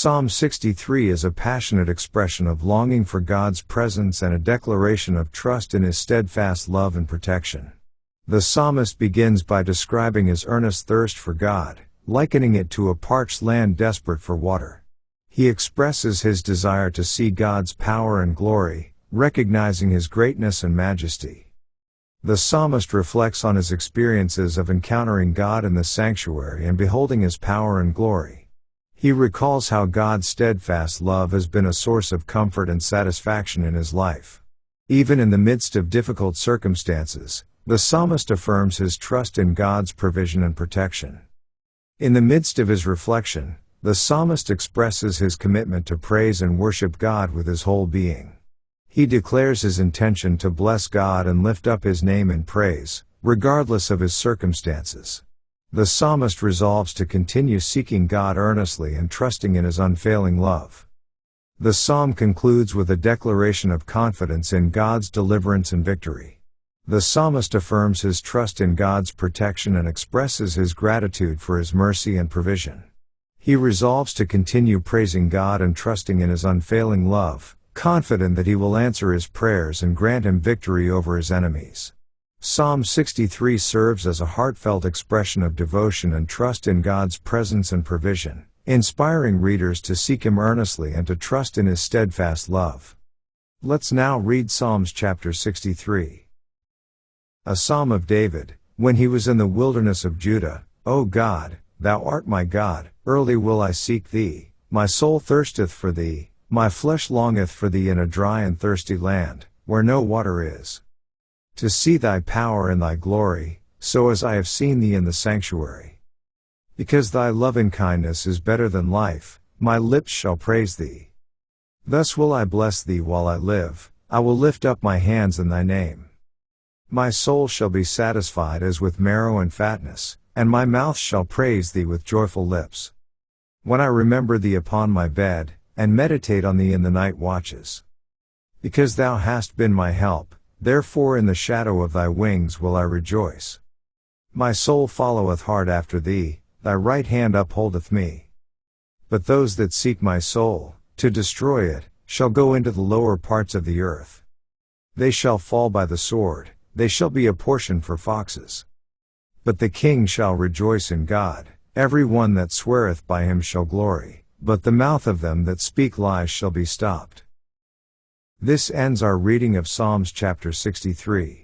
Psalm 63 is a passionate expression of longing for God's presence and a declaration of trust in His steadfast love and protection. The psalmist begins by describing his earnest thirst for God, likening it to a parched land desperate for water. He expresses his desire to see God's power and glory, recognizing His greatness and majesty. The psalmist reflects on his experiences of encountering God in the sanctuary and beholding His power and glory. He recalls how God's steadfast love has been a source of comfort and satisfaction in his life. Even in the midst of difficult circumstances, the psalmist affirms his trust in God's provision and protection. In the midst of his reflection, the psalmist expresses his commitment to praise and worship God with his whole being. He declares his intention to bless God and lift up His name in praise, regardless of his circumstances. The psalmist resolves to continue seeking God earnestly and trusting in His unfailing love. The psalm concludes with a declaration of confidence in God's deliverance and victory. The psalmist affirms his trust in God's protection and expresses his gratitude for His mercy and provision. He resolves to continue praising God and trusting in His unfailing love, confident that He will answer his prayers and grant him victory over his enemies. Psalm 63 serves as a heartfelt expression of devotion and trust in God's presence and provision, inspiring readers to seek Him earnestly and to trust in His steadfast love. Let's now read Psalms chapter 63. A Psalm of David. When he was in the wilderness of Judah, O God, Thou art my God, early will I seek Thee, my soul thirsteth for Thee, my flesh longeth for Thee in a dry and thirsty land, where no water is. To see Thy power and Thy glory, so as I have seen Thee in the sanctuary. Because Thy lovingkindness is better than life, my lips shall praise Thee. Thus will I bless Thee while I live, I will lift up my hands in Thy name. My soul shall be satisfied as with marrow and fatness, and my mouth shall praise Thee with joyful lips. When I remember Thee upon my bed, and meditate on Thee in the night watches. Because Thou hast been my help, therefore in the shadow of Thy wings will I rejoice. My soul followeth hard after Thee, Thy right hand upholdeth me. But those that seek my soul, to destroy it, shall go into the lower parts of the earth. They shall fall by the sword, they shall be a portion for foxes. But the king shall rejoice in God, every one that sweareth by Him shall glory, but the mouth of them that speak lies shall be stopped. This ends our reading of Psalms chapter 63.